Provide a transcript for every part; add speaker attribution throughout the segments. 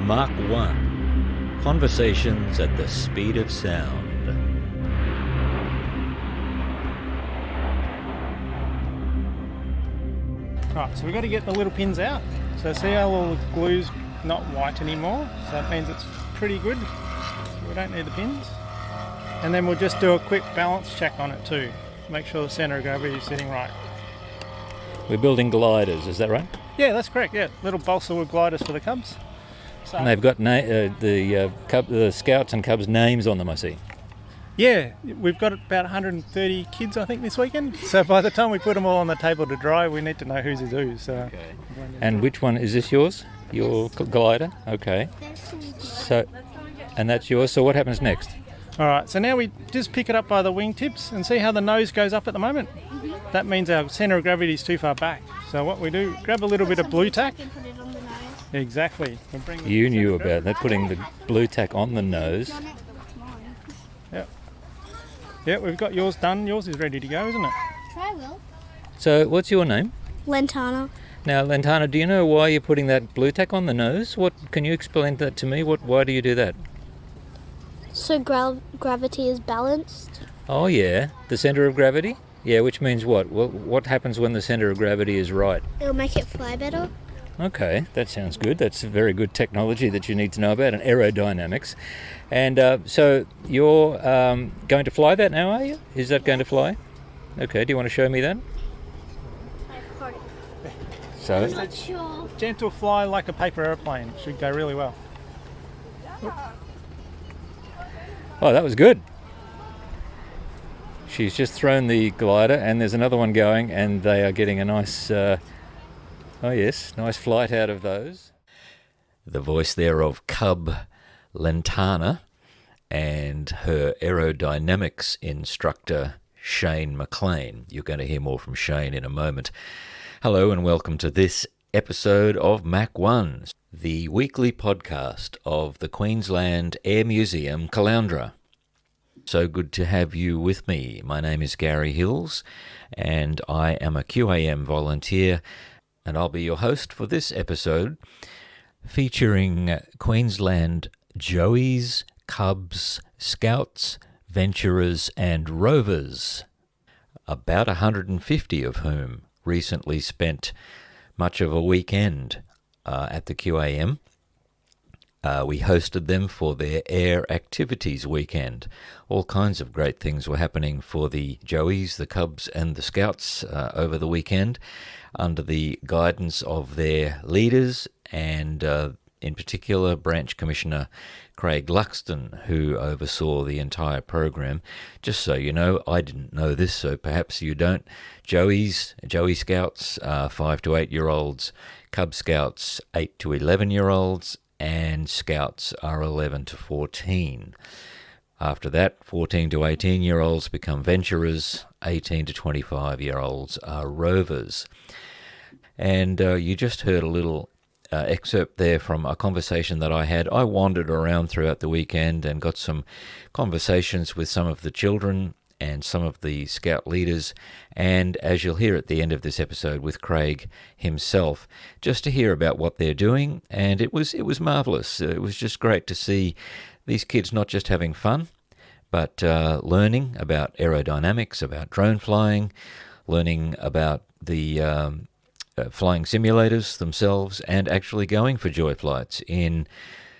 Speaker 1: Mark 1. Conversations at the speed of sound.
Speaker 2: Right, so we've got to get the little pins out. So see how all the glue's not white anymore? So that means it's pretty good. We don't need the pins. And then we'll just do a quick balance check on it too. Make sure the centre of gravity is sitting right.
Speaker 1: We're building gliders, is that right?
Speaker 2: Yeah, that's correct, yeah. Little balsa wood gliders for the cubs. So,
Speaker 1: And they've got the Scouts and Cubs names on them, I see.
Speaker 2: yeah, we've got about 130 kids, I think, this weekend. So by the time we put them all on the table to dry, we need to know whose is whose. So.
Speaker 1: Okay. And which one, is this yours? Your glider? Okay. So, and that's yours, so what happens next?
Speaker 2: All right, so now we just pick it up by the wingtips and see how the nose goes up at the moment. Mm-hmm. That means our centre of gravity is too far back. So what we do, grab a little bit of blue tack. Exactly.
Speaker 1: You knew about that, putting the blue tack on the nose.
Speaker 2: Yeah, we've got yours done. Yours is ready to go, isn't it?
Speaker 3: Try will.
Speaker 1: So what's your name?
Speaker 3: Lentana.
Speaker 1: Now, Lentana, do you know why you're putting that blue tack on the nose? Can you explain that to me? Why do you do that?
Speaker 3: So gravity is balanced.
Speaker 1: Oh yeah, the centre of gravity? Yeah, which means what? Well, what happens when the centre of gravity is right?
Speaker 3: It'll make it fly better.
Speaker 1: Okay, that sounds good. That's a very good technology that you need to know about, and aerodynamics. And so you're going to fly that now, are you? Is that going to fly? Okay, do you want to show me that? So,
Speaker 3: I'm not sure.
Speaker 2: Gentle fly like a paper airplane. Should go really well.
Speaker 1: oh, that was good. She's just thrown the glider, and there's another one going, and they are getting a nice, nice flight out of those. The voice there of Cub Lentana and her aerodynamics instructor, Shane McLean. You're going to hear more from Shane in a moment. Hello and welcome to this episode of Mac 1, the weekly podcast of the Queensland Air Museum, Caloundra. So good to have you with me. My name is Gary Hills and I am a QAM volunteer, and I'll be your host for this episode featuring Queensland Joeys, Cubs, Scouts, Venturers and Rovers, about 150 of whom recently spent much of a weekend at the QAM. We hosted them for their Air Activities weekend. All kinds of great things were happening for the Joeys, the Cubs and the Scouts over the weekend under the guidance of their leaders and in particular Branch Commissioner Craig Luxton, who oversaw the entire program. Just so you know, I didn't know this, so perhaps you don't. Joey Scouts are 5 to 8 year olds, Cub Scouts 8 to 11 year olds, and Scouts are 11 to 14. After that, 14 to 18 year olds become Venturers, 18 to 25 year olds are Rovers. And you just heard a little excerpt there from a conversation that I had. I wandered around throughout the weekend and got some conversations with some of the children and some of the Scout leaders, and as you'll hear at the end of this episode with Craig himself, just to hear about what they're doing. And it was marvellous. It was just great to see these kids not just having fun, but learning about aerodynamics, about drone flying, learning about the flying simulators themselves, and actually going for joy flights in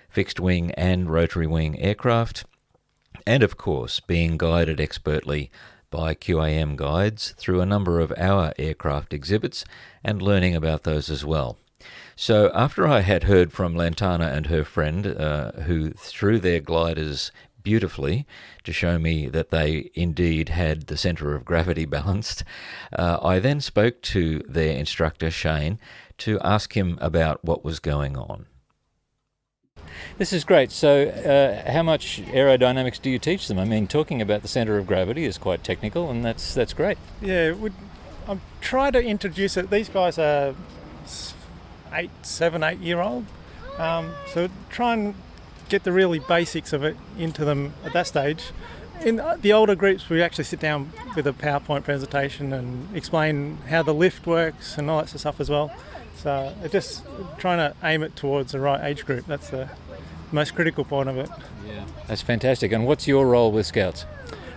Speaker 1: fixed wing and rotary wing aircraft, and of course being guided expertly by QAM guides through a number of our aircraft exhibits and learning about those as well. So after I had heard from Lentana and her friend who threw their gliders beautifully to show me that they indeed had the centre of gravity balanced, I then spoke to their instructor Shane to ask him about what was going on. This is great. So how much aerodynamics do you teach them? I mean, talking about the centre of gravity is quite technical, and that's great.
Speaker 2: Yeah, I'm trying to introduce it. These guys are 7, 8 year old. So try and get the really basics of it into them at that stage. in the older groups, we actually sit down with a PowerPoint presentation and explain how the lift works and all that sort of stuff as well. So just trying to aim it towards the right age group. That's the most critical part of it.
Speaker 1: Yeah, that's fantastic. And what's your role with Scouts?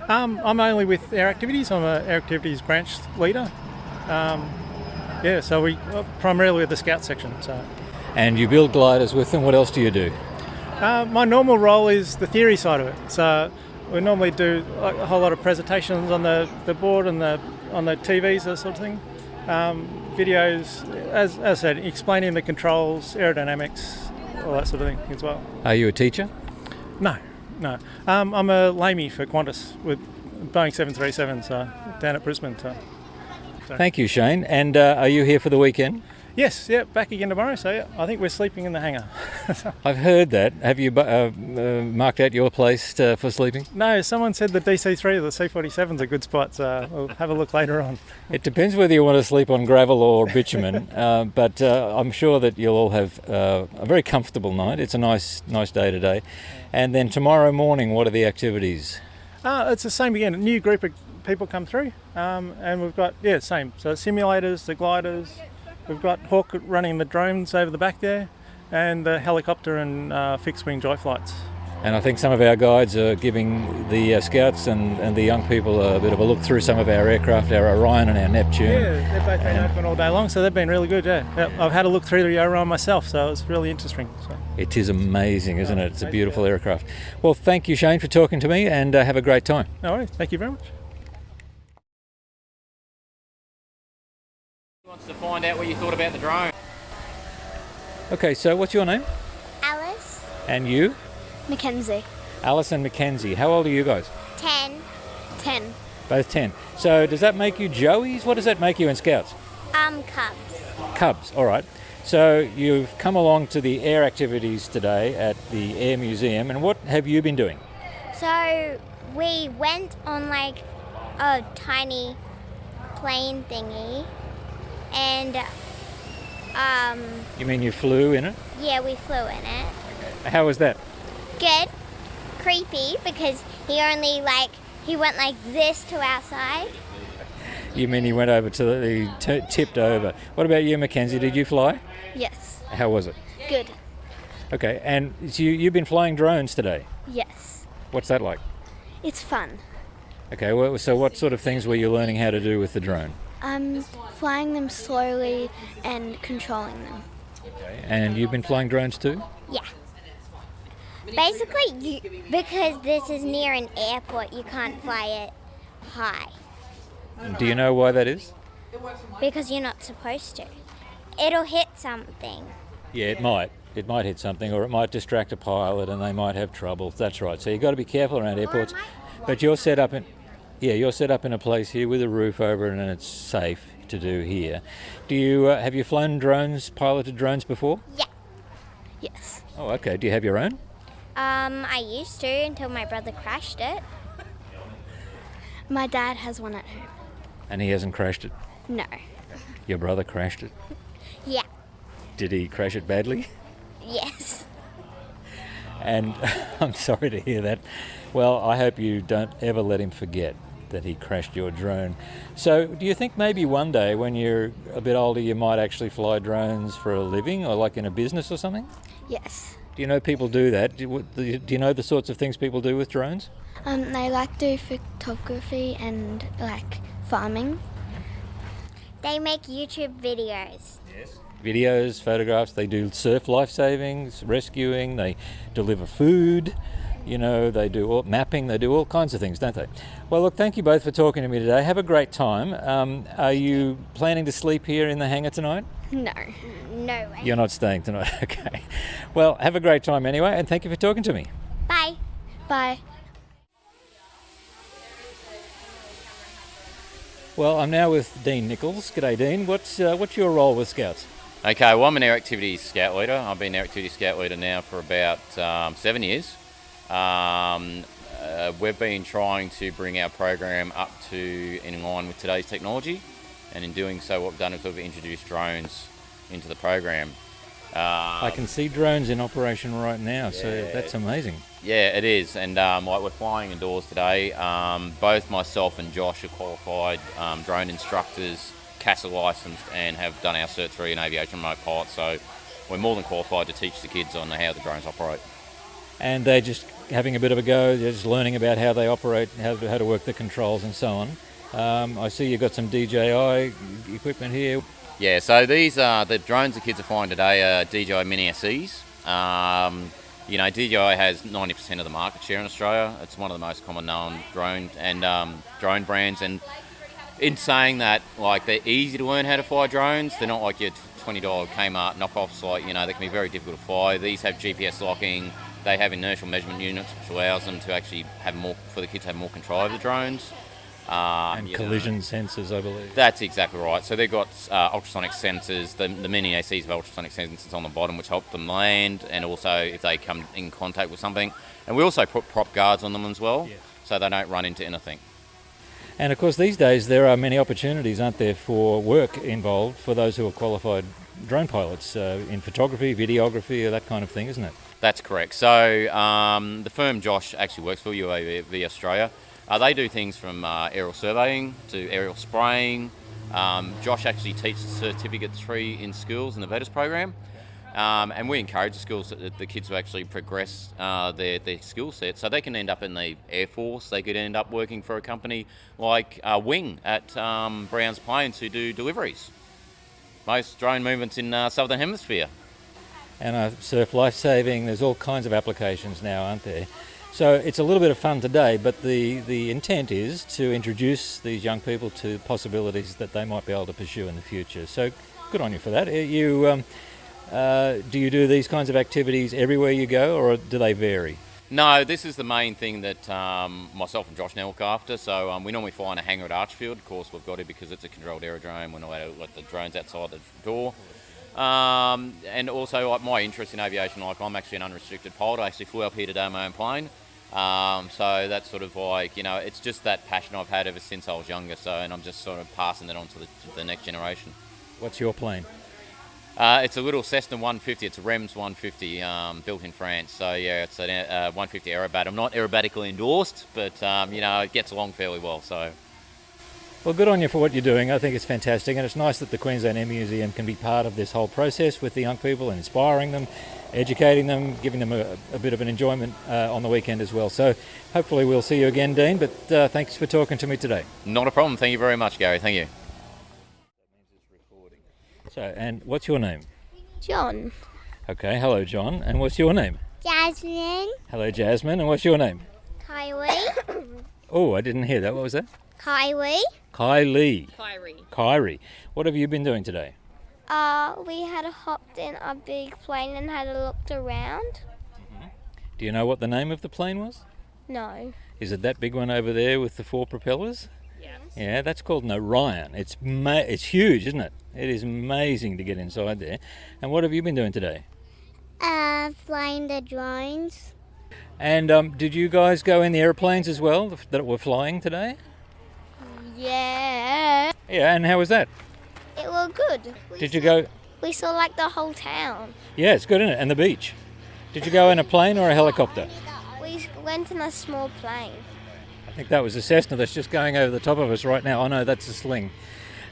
Speaker 2: I'm only with Air Activities. I'm an Air Activities branch leader. So we primarily with the Scout section. So.
Speaker 1: And you build gliders with them. What else do you do?
Speaker 2: My normal role is the theory side of it. So we normally do a whole lot of presentations on the board and on the TVs, that sort of thing. Videos, as I said, explaining the controls, aerodynamics, all that sort of thing as well.
Speaker 1: Are you a teacher?
Speaker 2: No. I'm a lamey for Qantas with Boeing 737, so down at Brisbane. So.
Speaker 1: Thank you, Shane. And are you here for the weekend?
Speaker 2: Yes, back again tomorrow. So I think we're sleeping in the hangar.
Speaker 1: I've heard that. Have you marked out your place for sleeping?
Speaker 2: No, someone said the DC-3 or the C-47 is a good spot, so we'll have a look later on.
Speaker 1: It depends whether you want to sleep on gravel or bitumen, but I'm sure that you'll all have a very comfortable night. It's a nice day today. And then tomorrow morning, what are the activities?
Speaker 2: It's the same again. A new group of people come through, and we've got, same. So simulators, the gliders. We've got Hawk running the drones over the back there, and the helicopter and fixed-wing joy flights.
Speaker 1: And I think some of our guides are giving the Scouts and the young people a bit of a look through some of our aircraft, our Orion and our Neptune.
Speaker 2: Yeah, they've both been open all day long, so they've been really good, I've had a look through the Orion myself, so it's really interesting. So.
Speaker 1: It is amazing, isn't it? It's a beautiful aircraft. Well, thank you, Shane, for talking to me, and have a great time.
Speaker 2: No worries. Thank you very much.
Speaker 4: Wants to find out what you thought about the drone.
Speaker 1: Okay, so what's your name?
Speaker 3: Alice.
Speaker 1: And you?
Speaker 3: Mackenzie.
Speaker 1: Alice and Mackenzie. How old are you guys?
Speaker 3: 10. 10.
Speaker 1: Both 10. So does that make you Joeys? What does that make you in Scouts?
Speaker 3: Cubs.
Speaker 1: Cubs, all right. So you've come along to the air activities today at the Air Museum, and what have you been doing?
Speaker 3: So we went on like a tiny plane thingy, and
Speaker 1: You mean you flew in it?
Speaker 3: yeah, we flew in it.
Speaker 1: How was that?
Speaker 3: Good. Creepy because he went like this to our side.
Speaker 1: You mean he went over to tipped over. What about you, Mackenzie? Did you fly?
Speaker 3: Yes.
Speaker 1: How was it?
Speaker 3: Good.
Speaker 1: Okay, and so you've been flying drones today.
Speaker 3: Yes.
Speaker 1: What's that like?
Speaker 3: It's fun.
Speaker 1: Okay, well, so what sort of things were you learning how to do with the drone?
Speaker 3: Flying them slowly and controlling them.
Speaker 1: Okay. And you've been flying drones too?
Speaker 3: Yeah. Basically, because this is near an airport, you can't fly it high.
Speaker 1: Do you know why that is?
Speaker 3: Because you're not supposed to. It'll hit something.
Speaker 1: Yeah, it might. It might hit something, or it might distract a pilot and they might have trouble. That's right. So you've got to be careful around airports. But you're set up in a place here with a roof over it, and it's safe to do here. Do you have you flown drones, piloted drones before?
Speaker 3: Yeah. Yes.
Speaker 1: Oh, okay. Do you have your own?
Speaker 3: I used to until my brother crashed it. My dad has one at home.
Speaker 1: And he hasn't crashed it?
Speaker 3: No.
Speaker 1: Your brother crashed it?
Speaker 3: Yeah.
Speaker 1: Did he crash it badly?
Speaker 3: Yes.
Speaker 1: And I'm sorry to hear that. Well, I hope you don't ever let him forget that he crashed your drone. So do you think maybe one day when you're a bit older you might actually fly drones for a living, or like in a business or something?
Speaker 3: Yes.
Speaker 1: Do you know people do that? Do you know the sorts of things people do with drones?
Speaker 3: They like do photography and like farming. They make YouTube videos.
Speaker 1: Yes. Videos, photographs, they do surf life savings, rescuing, they deliver food, they do all, mapping, they do all kinds of things, don't they? Well, look, thank you both for talking to me today. Have a great time. Are you planning to sleep here in the hangar tonight?
Speaker 3: No. No way.
Speaker 1: You're not staying tonight, okay. Well, have a great time anyway, and thank you for talking to me.
Speaker 3: Bye. Bye.
Speaker 1: Well, I'm now with Dean Nichols. G'day, Dean. What's your role with Scouts?
Speaker 4: Okay, well, I'm an Air Activities Scout Leader. I've been Air Activities Scout Leader now for about 7 years. We've been trying to bring our program up to in line with today's technology, and in doing so what we've done is we've introduced drones into the program.
Speaker 1: I can see drones in operation right now, so
Speaker 4: Yeah.
Speaker 1: that's amazing.
Speaker 4: Yeah, it is, and like we're flying indoors today. Both myself and Josh are qualified drone instructors, CASA licensed, and have done our Cert 3 in aviation remote pilot. So we're more than qualified to teach the kids on how the drones operate.
Speaker 1: And they're just having a bit of a go, they're just learning about how they operate, how to work the controls and so on. I see you've got some DJI equipment here.
Speaker 4: Yeah, so these are the drones the kids are flying today are DJI Mini SEs. DJI has 90% of the market share in Australia. It's one of the most common known drone brands. And in saying that, like, they're easy to learn how to fly drones. They're not like your $20 Kmart knockoffs. Like, they can be very difficult to fly. These have GPS locking. They have inertial measurement units, which allows them to actually for the kids to have more control over the drones.
Speaker 1: And collision sensors, I believe.
Speaker 4: That's exactly right. So they've got ultrasonic sensors. The Mini ACs have ultrasonic sensors on the bottom, which help them land, and also if they come in contact with something. And we also put prop guards on them as well, so they don't run into anything.
Speaker 1: And of course, these days there are many opportunities, aren't there, for work involved for those who are qualified drone pilots in photography, videography, or that kind of thing, isn't it?
Speaker 4: That's correct. So the firm Josh actually works for, UAV Australia. They do things from aerial surveying to aerial spraying. Josh actually teaches Certificate 3 in schools in the VETAS program. And we encourage the kids to actually progress their skill set, so they can end up in the Air Force. They could end up working for a company like Wing at Browns Plains, who do deliveries. Most drone movements in Southern Hemisphere.
Speaker 1: And surf life-saving, there's all kinds of applications now, aren't there? So it's a little bit of fun today, but the intent is to introduce these young people to possibilities that they might be able to pursue in the future. So good on you for that. Do you do these kinds of activities everywhere you go, or do they vary?
Speaker 4: No, this is the main thing that myself and Josh now look after. So we normally fly in a hangar at Archfield. Of course, we've got to because it's a controlled aerodrome. We're not allowed to let the drones outside the door. And also, like, my interest in aviation, like, I'm actually an unrestricted pilot. I actually flew up here today on my own plane. So that's sort of like, it's just that passion I've had ever since I was younger. So, and I'm just sort of passing that on to the next generation.
Speaker 1: What's your plane?
Speaker 4: It's a little Cessna 150. It's a REMS 150 built in France. So yeah, it's a 150 aerobat. I'm not aerobatically endorsed, but it gets along fairly well. So.
Speaker 1: Well, good on you for what you're doing. I think it's fantastic, and it's nice that the Queensland Air Museum can be part of this whole process with the young people and inspiring them, educating them, giving them a bit of an enjoyment on the weekend as well. So hopefully we'll see you again, Dean, but thanks for talking to me today.
Speaker 4: Not a problem. Thank you very much, Gary. Thank you.
Speaker 1: So, and what's your name?
Speaker 3: John.
Speaker 1: Okay, hello, John. And what's your name?
Speaker 3: Jasmine.
Speaker 1: Hello, Jasmine. And what's your name?
Speaker 3: Kylie.
Speaker 1: Oh, I didn't hear that. What was that?
Speaker 3: Kylie.
Speaker 1: Kylie.
Speaker 5: Kyrie.
Speaker 1: Kyrie. What have you been doing today?
Speaker 3: We had hopped in a big plane and had a looked around.
Speaker 1: Do you know what the name of the plane was?
Speaker 3: No.
Speaker 1: Is it that big one over there with the 4 propellers?
Speaker 5: Yes.
Speaker 1: Yeah, that's called an Orion. It's huge, isn't it? It is amazing to get inside there. And what have you been doing today?
Speaker 3: Flying the drones.
Speaker 1: And did you guys go in the airplanes as well that were flying today?
Speaker 3: Yeah.
Speaker 1: Yeah, and how was that?
Speaker 3: It was good.
Speaker 1: Did you go?
Speaker 3: We saw like the whole town.
Speaker 1: Yeah, it's good, isn't it? And the beach. Did you go in a plane or a helicopter?
Speaker 3: We went in a small plane.
Speaker 1: I think that was a Cessna that's just going over the top of us right now. Oh no, that's a Sling.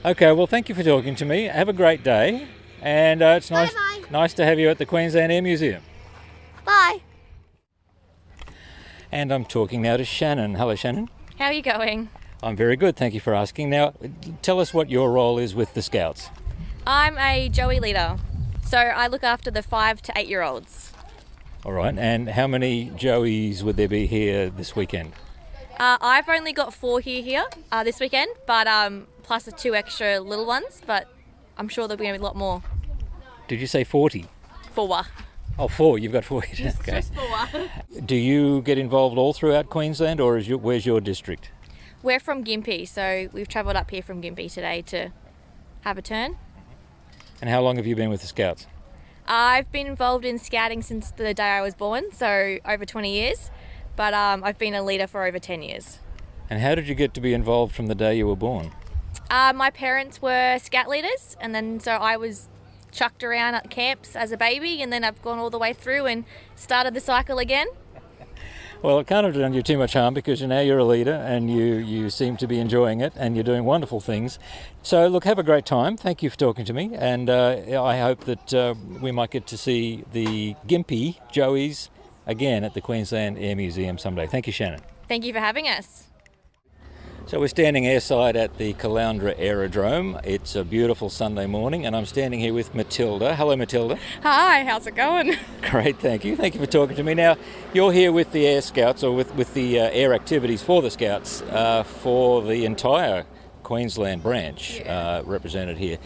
Speaker 1: Okay, well, thank you for talking to me. Have a great day, and it's nice to have you at the Queensland Air Museum.
Speaker 3: Bye.
Speaker 1: And I'm talking now to Shannon. Hello, Shannon.
Speaker 5: How are you going?
Speaker 1: I'm very good, thank you for asking. Now, tell us what your role is with the Scouts.
Speaker 5: I'm a Joey leader, so I look after the 5 to 8 year olds.
Speaker 1: All right, and how many Joeys would there be here this weekend?
Speaker 5: I've only got 4 here this weekend, but plus the 2 extra little ones, but I'm sure there'll be a lot more.
Speaker 1: Did you say 40?
Speaker 5: 4.
Speaker 1: Oh, 4, you've got 4. Okay.
Speaker 5: Just 4.
Speaker 1: Do you get involved all throughout Queensland, or where's your district?
Speaker 5: We're from Gympie, so we've travelled up here from Gympie today to have a turn.
Speaker 1: And how long have you been with the Scouts?
Speaker 5: I've been involved in scouting since the day I was born, so over 20 years, but I've been a leader for over 10 years.
Speaker 1: And how did you get to be involved from the day you were born?
Speaker 5: My parents were scout leaders, and then so I was chucked around at camps as a baby, and then I've gone all the way through and started the cycle again.
Speaker 1: Well, it can't have done you too much harm because now you're a leader and you seem to be enjoying it and you're doing wonderful things. So, look, have a great time. Thank you for talking to me, and I hope that we might get to see the Gympie Joeys again at the Queensland Air Museum someday. Thank you, Shannon.
Speaker 5: Thank you for having us.
Speaker 1: So we're standing airside at the Qld Aerodrome. It's a beautiful Sunday morning and I'm standing here with Matilda. Hello, Matilda.
Speaker 6: Hi, how's it going?
Speaker 1: Great, thank you. Thank you for talking to me. Now, you're here with the Air Scouts, or with the air activities for the Scouts for the entire Queensland branch represented here.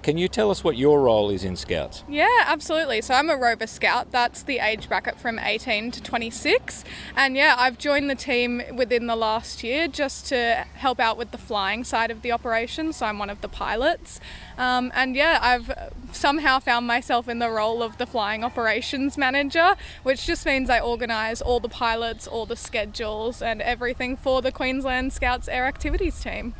Speaker 1: Can you tell us what your role is in Scouts?
Speaker 6: Yeah, absolutely. So I'm a Rover Scout. That's the age bracket from 18 to 26. And yeah, I've joined the team within the last year just to help out with the flying side of the operation. So I'm one of the pilots. And yeah, I've somehow found myself in the role of the flying operations manager, which just means I organise all the pilots, all the schedules and everything for the Queensland Scouts Air Activities team.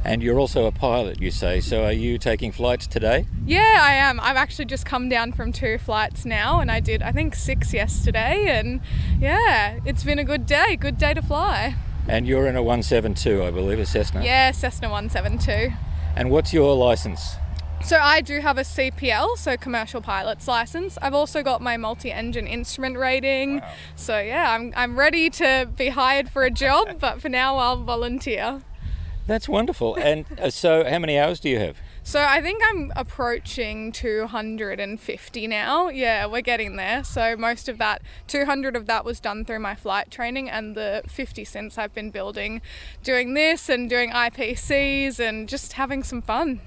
Speaker 1: And you're also a pilot, you say, so are you taking flights today?
Speaker 6: Yeah, I am. I've actually just come down from 2 flights now, and I did, I think, 6 yesterday, and yeah, it's been a good day to fly.
Speaker 1: And you're in a 172, I believe, a Cessna?
Speaker 6: Yeah, Cessna 172.
Speaker 1: And what's your licence?
Speaker 6: So I do have a CPL, so commercial pilot's license. I've also got my multi-engine instrument rating. Wow. So yeah, I'm ready to be hired for a job, but for now I'll volunteer.
Speaker 1: That's wonderful. And so how many hours do you have?
Speaker 6: So I think I'm approaching 250 now. Yeah, we're getting there. So most of that, 200 of that was done through my flight training, and the 50 since I've been doing this and doing IPCs and just having some fun.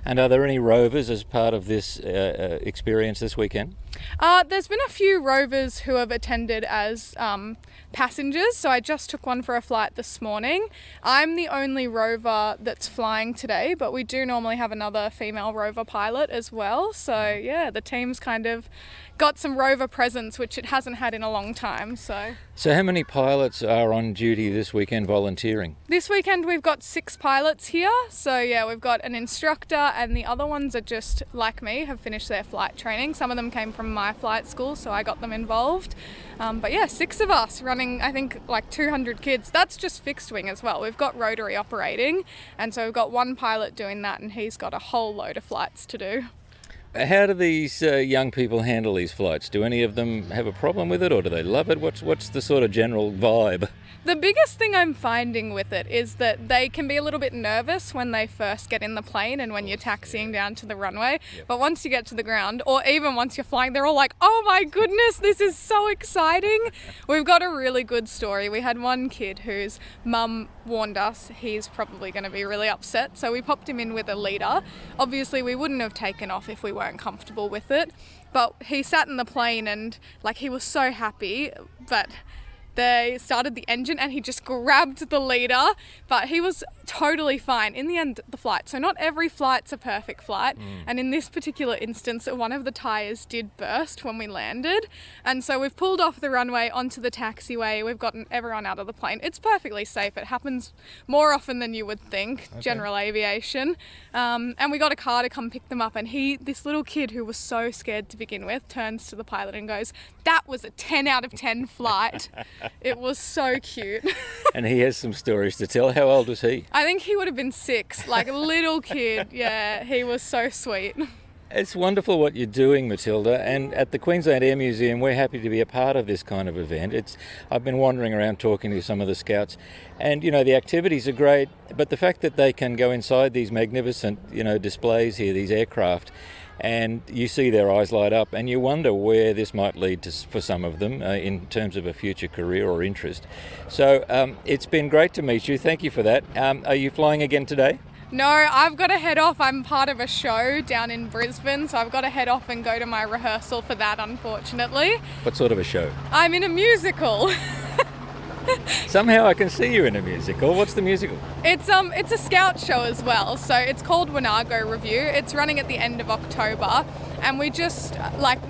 Speaker 1: And are there any rovers as part of this experience this weekend?
Speaker 6: There's been a few rovers who have attended as passengers, so I just took one for a flight this morning. I'm the only rover that's flying today, but we do normally have another female rover pilot as well. So yeah, the team's kind of got some rover presence, which it hasn't had in a long time. So
Speaker 1: how many pilots are on duty this weekend volunteering?
Speaker 6: This weekend we've got 6 pilots here. So yeah, we've got an instructor, and the other ones are just like me, have finished their flight training. Some of them came from my flight school, so I got them involved. But yeah, 6 of us running, I think, like 200 kids. That's just fixed wing as well. We've got rotary operating, and so we've got one pilot doing that, and he's got a whole load of flights to do.
Speaker 1: How do these young people handle these flights? Do any of them have a problem with it, or do they love it? What's the sort of general vibe?
Speaker 6: The biggest thing I'm finding with it is that they can be a little bit nervous when they first get in the plane and when you're taxiing down to the runway. Yep. But once you get to the ground, or even once you're flying, they're all like, oh my goodness, this is so exciting. We've got a really good story. We had one kid whose mum warned us he's probably going to be really upset, so we popped him in with a leader. Obviously, we wouldn't have taken off if we weren't comfortable with it, but he sat in the plane and he was so happy, but they started the engine and he just grabbed the leader, but he was totally fine in the end the flight. So not every flight's a perfect flight, and in this particular instance one of the tyres did burst when we landed, and so we've pulled off the runway onto the taxiway. We've gotten everyone out of the plane. It's perfectly safe. It happens more often than you would think. Okay. General aviation, and we got a car to come pick them up, and this little kid who was so scared to begin with turns to the pilot and goes, that was a 10 out of 10 flight. It was so cute.
Speaker 1: And he has some stories to tell. How old was he?
Speaker 6: I think he would have been 6, like a little kid. Yeah, he was so sweet.
Speaker 1: It's wonderful what you're doing, Matilda, and at the Queensland Air Museum we're happy to be a part of this kind of event. I've been wandering around talking to some of the Scouts, and the activities are great, but the fact that they can go inside these magnificent displays here, these aircraft, and you see their eyes light up and you wonder where this might lead to for some of them in terms of a future career or interest. So it's been great to meet you. Thank you for that. Are you flying again today?
Speaker 6: No, I've got to head off. I'm part of a show down in Brisbane, so I've got to head off and go to my rehearsal for that, unfortunately.
Speaker 1: What sort of a show?
Speaker 6: I'm in a musical.
Speaker 1: Somehow I can see you in a musical. What's the musical?
Speaker 6: It's a Scout show as well. So it's called Winago Review. It's running at the end of October, and we just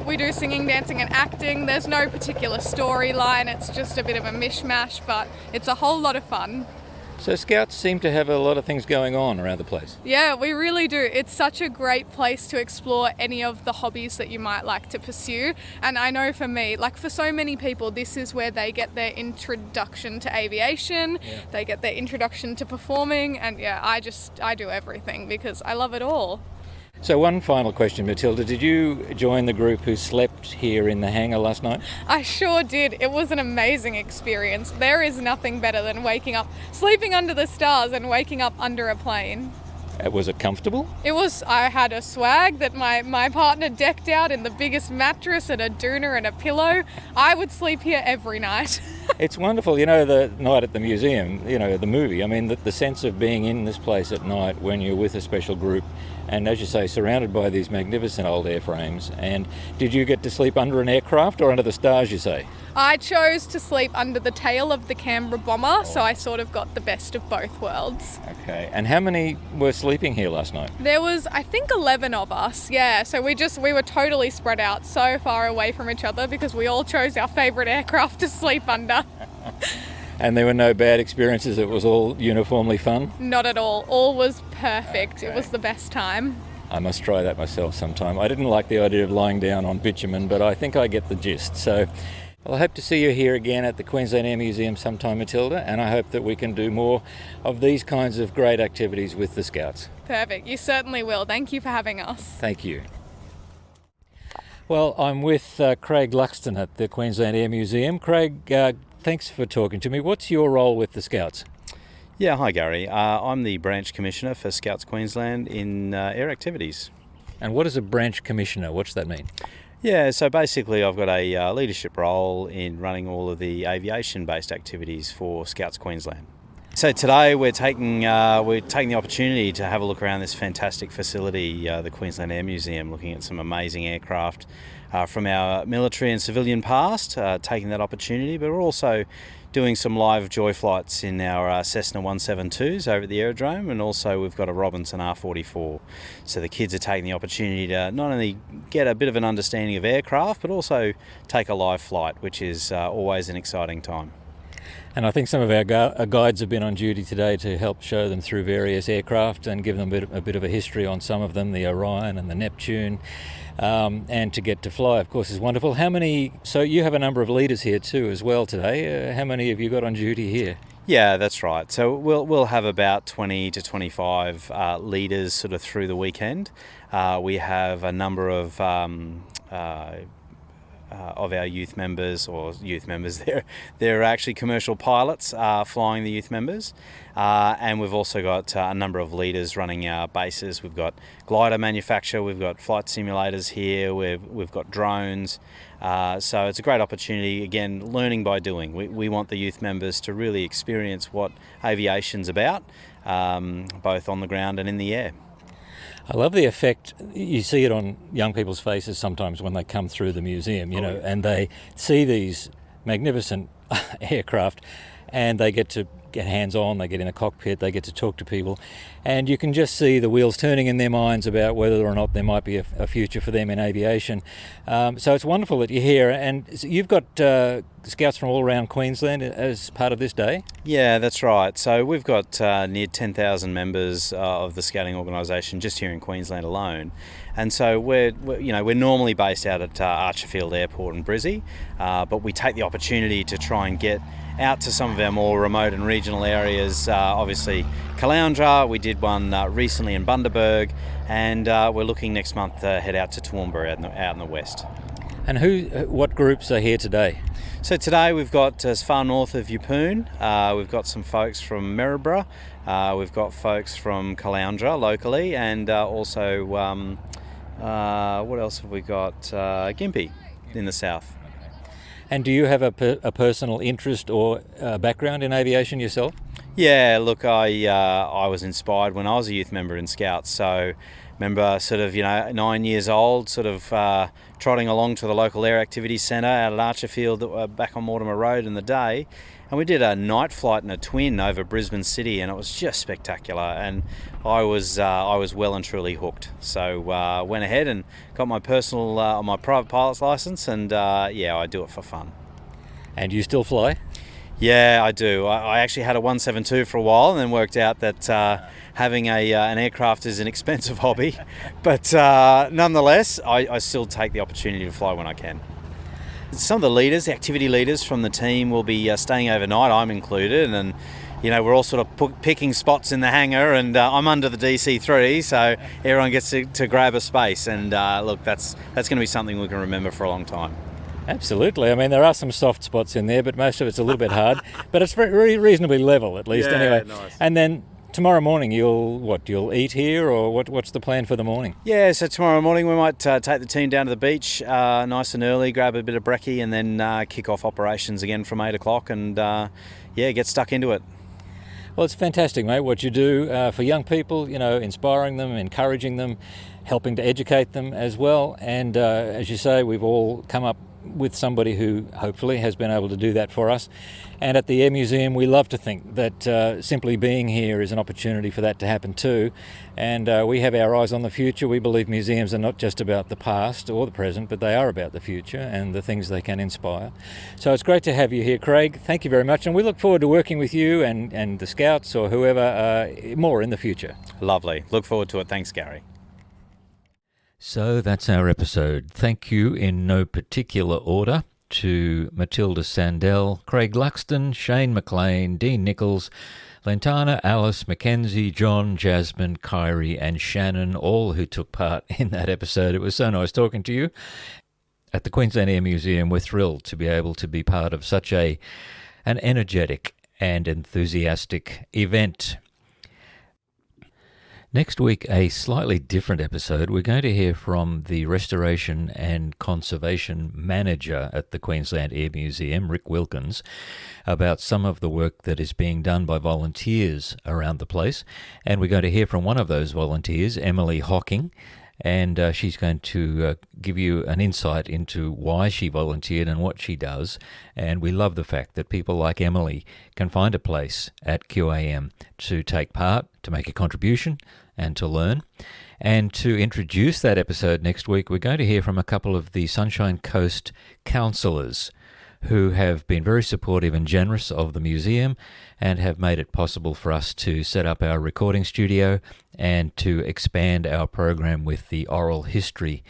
Speaker 6: we do singing, dancing and acting. There's no particular storyline. It's just a bit of a mishmash, but it's a whole lot of fun.
Speaker 1: So Scouts seem to have a lot of things going on around the place.
Speaker 6: Yeah, we really do. It's such a great place to explore any of the hobbies that you might like to pursue. And I know for me, like for so many people, this is where they get their introduction to aviation, they get their introduction to performing, and yeah, I do everything because I love it all.
Speaker 1: So one final question, Matilda. Did you join the group who slept here in the hangar last night?
Speaker 6: I sure did. It was an amazing experience. There is nothing better than waking up, sleeping under the stars and waking up under a plane.
Speaker 1: Was it comfortable?
Speaker 6: It was. I had a swag that my partner decked out in the biggest mattress and a doona and a pillow. I would sleep here every night.
Speaker 1: It's wonderful, you know, the night at the museum, you know, the movie. I mean, the sense of being in this place at night when you're with a special group and, as you say, surrounded by these magnificent old airframes. And did you get to sleep under an aircraft or under the stars, you say?
Speaker 6: I chose to sleep under the tail of the Canberra bomber, so I sort of got the best of both worlds.
Speaker 1: Okay, and how many were sleeping here last night?
Speaker 6: There was, I think, 11 of us, yeah, so we were totally spread out so far away from each other because we all chose our favourite aircraft to sleep under.
Speaker 1: And there were no bad experiences, it was all uniformly fun?
Speaker 6: Not at all was perfect. Okay. It was the best time.
Speaker 1: I must try that myself sometime. I didn't like the idea of lying down on bitumen, but I think I get the gist. So I hope to see you here again at the Queensland Air Museum sometime, Matilda, and I hope that we can do more of these kinds of great activities with the Scouts.
Speaker 6: Perfect, you certainly will. Thank you for having us.
Speaker 1: Thank you. Well, I'm with Craig Luxton at the Queensland Air Museum. Craig, thanks for talking to me. What's your role with the Scouts?
Speaker 7: Yeah, hi Gary. I'm the Branch Commissioner for Scouts Queensland in air activities.
Speaker 1: And what is a Branch Commissioner? What's that mean?
Speaker 7: Yeah, so basically I've got a leadership role in running all of the aviation-based activities for Scouts Queensland. So today we're taking the opportunity to have a look around this fantastic facility, the Queensland Air Museum, looking at some amazing aircraft from our military and civilian past, taking that opportunity, but we're also doing some live joy flights in our Cessna 172s over at the aerodrome, and also we've got a Robinson R44. So the kids are taking the opportunity to not only get a bit of an understanding of aircraft, but also take a live flight, which is always an exciting time.
Speaker 1: And I think some of our guides have been on duty today to help show them through various aircraft and give them a bit of a history on some of them, the Orion and the Neptune, and to get to fly, of course, is wonderful. So you have a number of leaders here too as well today. How many have you got on duty here?
Speaker 7: Yeah, that's right. So we'll have about 20 to 25 leaders sort of through the weekend. We have a number of our youth members, they're actually commercial pilots flying the youth members, and we've also got a number of leaders running our bases. We've got glider manufacture, we've got flight simulators here, we've got drones, so it's a great opportunity, again, learning by doing. We want the youth members to really experience what aviation's about, both on the ground and in the air.
Speaker 1: I love the effect, you see it on young people's faces sometimes when they come through the museum, you know, and they see these magnificent aircraft and they get to get hands-on, they get in a cockpit, they get to talk to people, and you can just see the wheels turning in their minds about whether or not there might be a future for them in aviation. So it's wonderful that you're here, and you've got Scouts from all around Queensland as part of this day?
Speaker 7: Yeah, that's right. So we've got near 10,000 members of the Scouting organisation just here in Queensland alone. And so we're normally based out at Archerfield Airport in Brizzy, but we take the opportunity to try and get out to some of our more remote and regional areas. Obviously, Caloundra, we did one recently in Bundaberg, and we're looking next month to head out to Toowoomba out in the west.
Speaker 1: And what groups are here today?
Speaker 7: So today we've got as far north of Yeppoon, we've got some folks from Maryborough, we've got folks from Caloundra locally, and also, what else have we got? Gympie in the south.
Speaker 1: And do you have a personal interest or background in aviation yourself?
Speaker 7: Yeah, look, I was inspired when I was a youth member in Scouts. So remember sort of, 9 years old, sort of trotting along to the local air activities centre out at Archerfield back on Mortimer Road in the day. And we did a night flight in a twin over Brisbane City, and it was just spectacular. And I was well and truly hooked. So went ahead and got my private pilot's licence, and I do it for fun.
Speaker 1: And you still fly?
Speaker 7: Yeah, I do. I actually had a 172 for a while and then worked out that having an aircraft is an expensive hobby. But nonetheless, I still take the opportunity to fly when I can. Some of the leaders, the activity leaders from the team will be staying overnight, I'm included, and we're all sort of picking spots in the hangar, and I'm under the DC-3, so everyone gets to grab a space. And look, that's going to be something we can remember for a long time.
Speaker 8: Absolutely. I mean, there are some soft spots in there, but most of it's a little bit hard. But it's very reasonably level, at least, anyway.
Speaker 7: Nice.
Speaker 8: And then tomorrow morning, you'll eat here, or what's the plan for the morning?
Speaker 7: Yeah, so tomorrow morning we might take the team down to the beach nice and early, grab a bit of brekkie, and then kick off operations again from 8 o'clock and, get stuck into it.
Speaker 8: Well, it's fantastic, mate, what you do for young people, inspiring them, encouraging them, helping to educate them as well. And as you say, we've all come up with somebody who hopefully has been able to do that for us. And at the Air Museum, we love to think that simply being here is an opportunity for that to happen too. And we have our eyes on the future. We believe museums are not just about the past or the present, but they are about the future and the things they can inspire. So it's great to have you here, Craig. Thank you very much. And we look forward to working with you and the Scouts or whoever more in the future.
Speaker 7: Lovely. Look forward to it. Thanks, Gary.
Speaker 1: So that's our episode. Thank you in no particular order to Matilda Sandell, Craig Luxton, Shane McLean, Dean Nichols, Lentana, Alice, Mackenzie, John, Jasmine, Kyrie and Shannon, all who took part in that episode. It was so nice talking to you. At the Queensland Air Museum, we're thrilled to be able to be part of such an energetic and enthusiastic event. Next week, a slightly different episode. We're going to hear from the Restoration and Conservation Manager at the Queensland Air Museum, Rick Wilkins, about some of the work that is being done by volunteers around the place. And we're going to hear from one of those volunteers, Emily Hocking, and she's going to give you an insight into why she volunteered and what she does. And we love the fact that people like Emily can find a place at QAM to take part, to make a contribution, and to learn. And to introduce that episode next week, we're going to hear from a couple of the Sunshine Coast councillors who have been very supportive and generous of the museum and have made it possible for us to set up our recording studio and to expand our program with the Oral History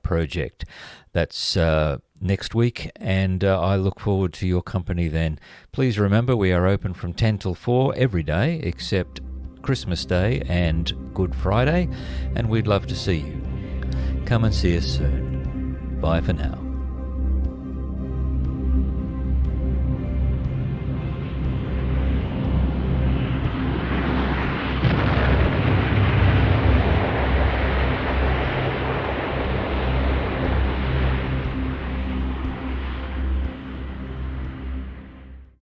Speaker 1: project. That's next week, and I look forward to your company then. Please remember, we are open from 10 till 4 every day except Christmas Day and Good Friday, and we'd love to see you. Come and see us soon. Bye for now.